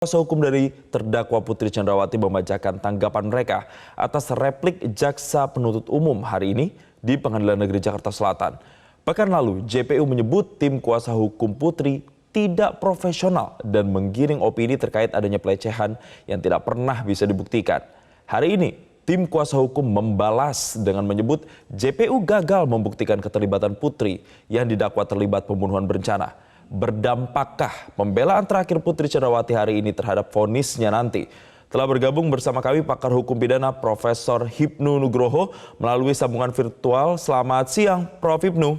Kuasa hukum dari terdakwa Putri Chandrawati membacakan tanggapan mereka atas replik jaksa penuntut umum hari ini di Pengadilan Negeri Jakarta Selatan. Pekan lalu, JPU menyebut tim kuasa hukum Putri tidak profesional dan menggiring opini terkait adanya pelecehan yang tidak pernah bisa dibuktikan. Hari ini, tim kuasa hukum membalas dengan menyebut JPU gagal membuktikan keterlibatan Putri yang didakwa terlibat pembunuhan berencana. Berdampakkah pembelaan terakhir Putri Chandrawati hari ini terhadap vonisnya nanti? Telah bergabung bersama kami pakar hukum pidana Profesor Hipnu Nugroho melalui sambungan virtual. Selamat siang, Prof. Hipnu.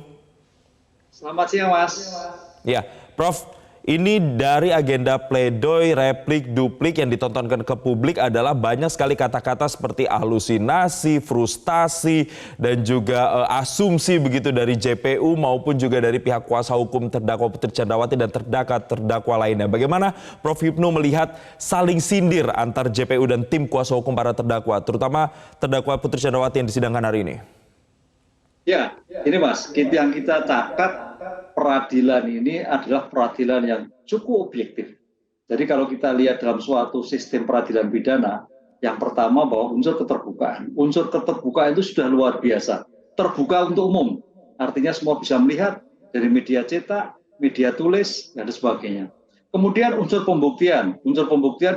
Selamat siang, Mas. Ya, Prof. Ini dari agenda pledoi, replik, duplik yang ditontonkan ke publik adalah banyak sekali kata-kata seperti halusinasi, frustasi, dan juga asumsi begitu dari JPU maupun juga dari pihak kuasa hukum terdakwa Putri Chandrawati dan terdakwa lainnya. Bagaimana Prof. Hipnu melihat saling sindir antar JPU dan tim kuasa hukum para terdakwa, terutama terdakwa Putri Chandrawati yang disidangkan hari ini? Ya, ini Mas, yang kita catat peradilan ini adalah peradilan yang cukup objektif. Jadi kalau kita lihat dalam suatu sistem peradilan pidana, yang pertama bahwa unsur keterbukaan. Unsur keterbukaan itu sudah luar biasa. Terbuka untuk umum, artinya semua bisa melihat dari media cetak, media tulis, dan sebagainya. Kemudian unsur pembuktian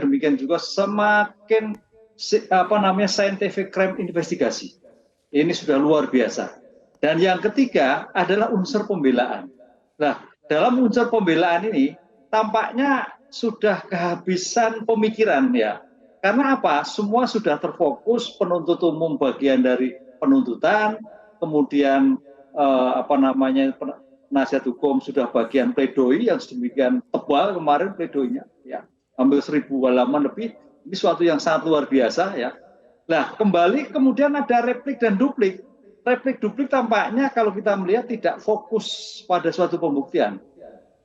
demikian juga semakin scientific crime investigasi. Ini sudah luar biasa. Dan yang ketiga adalah unsur pembelaan. Nah, dalam unsur pembelaan ini tampaknya sudah kehabisan pemikiran ya. Karena apa? Semua sudah terfokus, penuntut umum bagian dari penuntutan, kemudian penasihat hukum sudah bagian pledoi yang sedemikian tebal kemarin pledoinya ya. Hampir 1000 halaman lebih. Ini suatu yang sangat luar biasa ya. Nah, kembali kemudian ada replik dan duplik. Replik duplik tampaknya kalau kita melihat tidak fokus pada suatu pembuktian,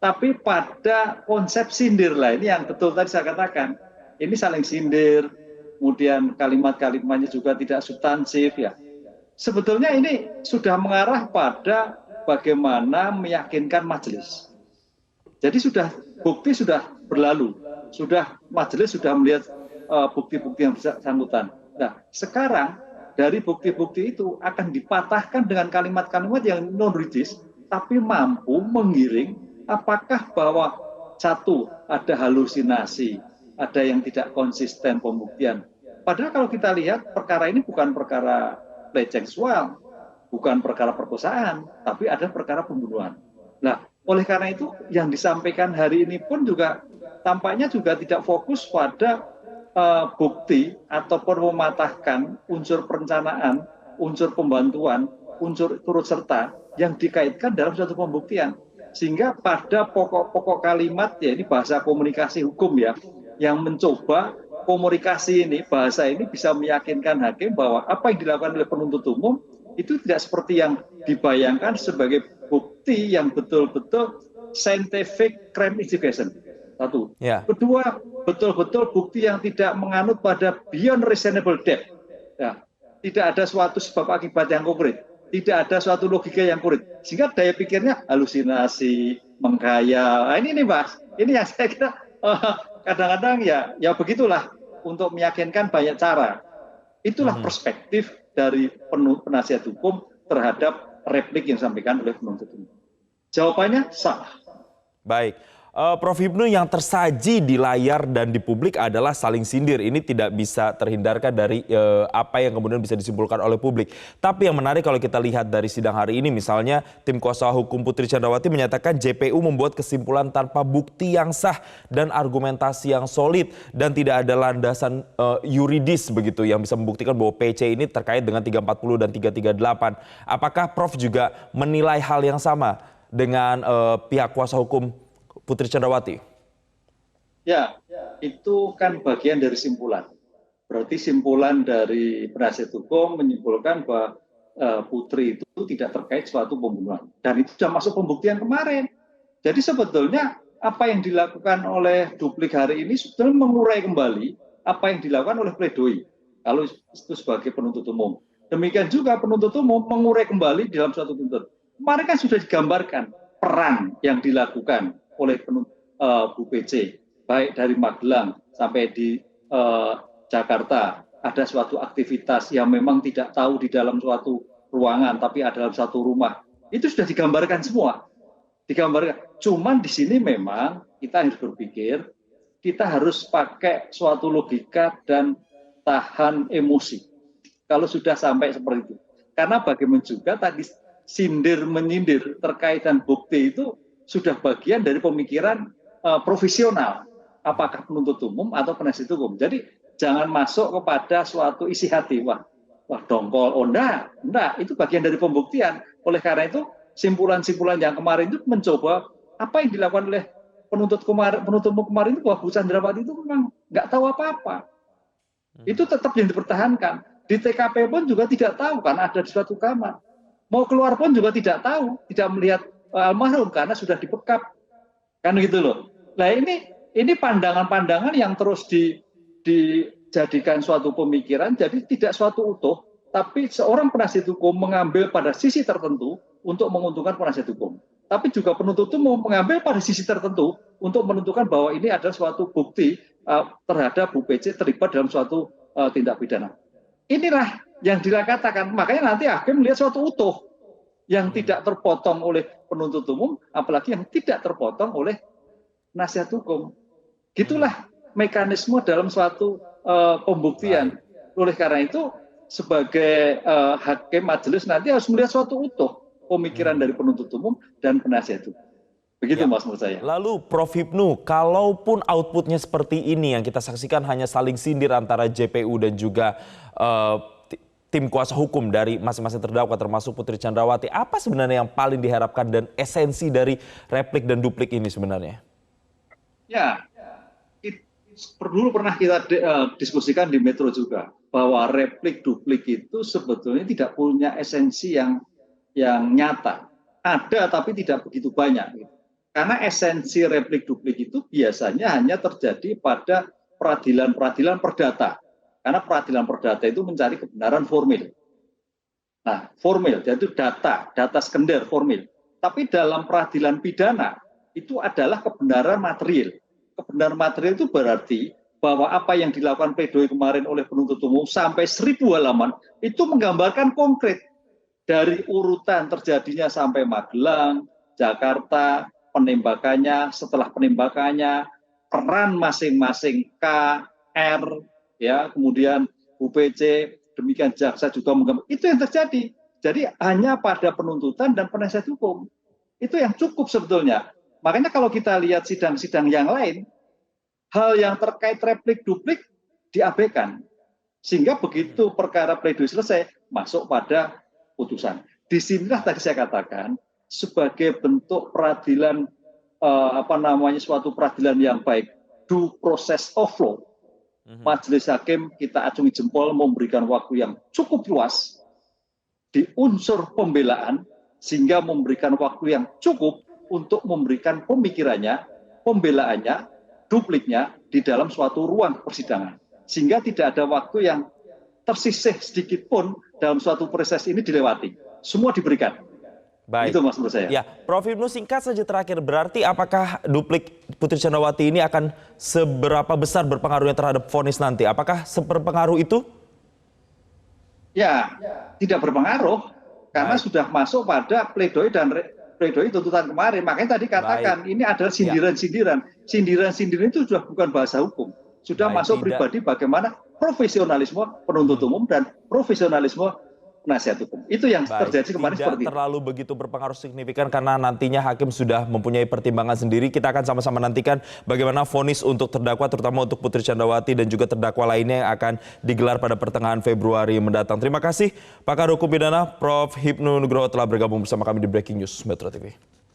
tapi pada konsep sindir lah. Ini yang betul tadi saya katakan. Ini saling sindir, kemudian kalimat-kalimatnya juga tidak substansif ya. Sebetulnya ini sudah mengarah pada bagaimana meyakinkan majelis. Jadi bukti sudah berlalu, majelis sudah melihat bukti-bukti yang bersangkutan. Nah, sekarang dari bukti-bukti itu akan dipatahkan dengan kalimat-kalimat yang non-rigid, tapi mampu menggiring apakah bahwa satu, ada halusinasi, ada yang tidak konsisten pembuktian. Padahal kalau kita lihat perkara ini bukan perkara pelecehan seksual, bukan perkara perkosaan, tapi ada perkara pembunuhan. Nah, oleh karena itu yang disampaikan hari ini pun juga tampaknya juga tidak fokus pada bukti ataupun mematahkan unsur perencanaan, unsur pembantuan, unsur turut serta yang dikaitkan dalam suatu pembuktian. Sehingga pada pokok-pokok kalimat, ya ini bahasa komunikasi hukum ya, yang mencoba komunikasi ini, bahasa ini bisa meyakinkan hakim bahwa apa yang dilakukan oleh penuntut umum itu tidak seperti yang dibayangkan sebagai bukti yang betul-betul scientific crime investigation. Satu. Ya. Kedua, betul-betul bukti yang tidak menganut pada beyond reasonable doubt. Ya. Tidak ada suatu sebab akibat yang konkret. Tidak ada suatu logika yang konkret. Sehingga daya pikirnya halusinasi, menghayal. Nah, ini nih Mas. Ini yang saya kira kadang-kadang ya begitulah untuk meyakinkan banyak cara. Itulah perspektif dari penasihat hukum terhadap replik yang disampaikan oleh penuntut umum. Jawabannya salah. Baik. Prof. Hipnu, yang tersaji di layar dan di publik adalah saling sindir. Ini tidak bisa terhindarkan dari apa yang kemudian bisa disimpulkan oleh publik. Tapi yang menarik kalau kita lihat dari sidang hari ini, misalnya tim kuasa hukum Putri Chandrawati menyatakan JPU membuat kesimpulan tanpa bukti yang sah dan argumentasi yang solid dan tidak ada landasan yuridis begitu yang bisa membuktikan bahwa PC ini terkait dengan 340 dan 338. Apakah Prof juga menilai hal yang sama dengan pihak kuasa hukum Putri Chandrawati? Ya, itu kan bagian dari simpulan. Berarti simpulan dari penasihat hukum menyimpulkan bahwa Putri itu tidak terkait suatu pembunuhan. Dan itu sudah masuk pembuktian kemarin. Jadi sebetulnya apa yang dilakukan oleh duplik hari ini sebetulnya mengurai kembali apa yang dilakukan oleh pledoi. Kalau itu sebagai penuntut umum. Demikian juga penuntut umum mengurai kembali dalam suatu tuntut. Kemarin kan sudah digambarkan peran yang dilakukan oleh Bu PC. baik dari Magelang sampai di Jakarta, ada suatu aktivitas yang memang tidak tahu di dalam suatu ruangan, tapi ada dalam satu rumah, itu sudah digambarkan semua. Digambarkan. Cuman di sini memang kita harus berpikir, kita harus pakai suatu logika dan tahan emosi. Kalau sudah sampai seperti itu. Karena bagaimana juga tadi sindir menyindir terkait dengan bukti itu sudah bagian dari pemikiran profesional. Apakah penuntut umum atau penasihat hukum. Jadi jangan masuk kepada suatu isi hati. Wah dongkol, oh enggak, itu bagian dari pembuktian. Oleh karena itu simpulan-simpulan yang kemarin itu mencoba apa yang dilakukan oleh penuntut umum kemarin itu bahwa Bu Chandrawati itu memang nggak tahu apa-apa. Itu tetap yang dipertahankan. Di TKP pun juga tidak tahu karena ada di suatu kamar. Mau keluar pun juga tidak tahu, tidak melihat almarhum karena sudah dibekap. Kan gitu loh. Nah ini pandangan-pandangan yang terus dijadikan suatu pemikiran, jadi tidak suatu utuh, tapi seorang penasihat hukum mengambil pada sisi tertentu untuk menguntungkan penasihat hukum. Tapi juga penuntut umum mengambil pada sisi tertentu untuk menentukan bahwa ini adalah suatu bukti terhadap Bu PC terlibat dalam suatu tindak pidana. Inilah yang dikatakan, makanya nanti hakim melihat suatu utuh yang tidak terpotong oleh penuntut umum, apalagi yang tidak terpotong oleh penasihat hukum. Gitulah mekanisme dalam suatu pembuktian. Oleh karena itu, sebagai hakim majelis nanti harus melihat suatu utuh pemikiran dari penuntut umum dan penasihat hukum. Begitu Mas menurut saya. Lalu Prof. Hipnu, kalaupun outputnya seperti ini yang kita saksikan hanya saling sindir antara JPU dan juga tim kuasa hukum dari masing-masing terdakwa termasuk Putri Chandrawati, apa sebenarnya yang paling diharapkan dan esensi dari replik dan duplik ini sebenarnya? Ya, dulu pernah kita diskusikan di Metro juga bahwa replik duplik itu sebetulnya tidak punya esensi yang nyata. Ada tapi tidak begitu banyak. Karena esensi replik duplik itu biasanya hanya terjadi pada peradilan-peradilan perdata. Karena peradilan perdata itu mencari kebenaran formil. Nah, formil, yaitu data sekunder formil. Tapi dalam peradilan pidana itu adalah kebenaran material. Kebenaran material itu berarti bahwa apa yang dilakukan pledoi kemarin oleh penuntut umum sampai 1000 halaman itu menggambarkan konkret dari urutan terjadinya sampai Magelang, Jakarta, penembakannya, setelah penembakannya, peran masing-masing K, R, ya, kemudian UPC, demikian jaksa juga menggambarkan. Itu yang terjadi. Jadi hanya pada penuntutan dan penasihat hukum. Itu yang cukup sebetulnya. Makanya kalau kita lihat sidang-sidang yang lain, hal yang terkait replik duplik diabaikan. Sehingga begitu perkara pledoi selesai, masuk pada putusan. Disinilah tadi saya katakan, sebagai bentuk peradilan, suatu peradilan yang baik, due process of law, majelis hakim kita acungi jempol memberikan waktu yang cukup luas di unsur pembelaan, sehingga memberikan waktu yang cukup untuk memberikan pemikirannya, pembelaannya, dupliknya di dalam suatu ruang persidangan. Sehingga tidak ada waktu yang tersisih sedikit pun dalam suatu proses ini dilewati. Semua diberikan. Baik. Itu Mas menurut saya. Ya, Prof. Hipnu, singkat saja terakhir, berarti apakah duplik Putri Chandrawati ini akan seberapa besar berpengaruhnya terhadap vonis nanti? Apakah seberpengaruh itu? Ya, tidak berpengaruh karena sudah masuk pada pledoi dan pledoi tuntutan kemarin. Makanya tadi katakan ini adalah sindiran-sindiran. Sindiran-sindiran itu sudah bukan bahasa hukum. Sudah masuk pribadi bagaimana profesionalisme penuntut umum dan profesionalisme penasihat hukum. Itu yang terjadi kemarin seperti itu. Tidak terlalu begitu berpengaruh signifikan karena nantinya hakim sudah mempunyai pertimbangan sendiri. Kita akan sama-sama nantikan bagaimana vonis untuk terdakwa, terutama untuk Putri Chandrawati dan juga terdakwa lainnya yang akan digelar pada pertengahan Februari mendatang. Terima kasih pakar hukum pidana Prof. Hipnu Nugroho telah bergabung bersama kami di Breaking News Metro TV.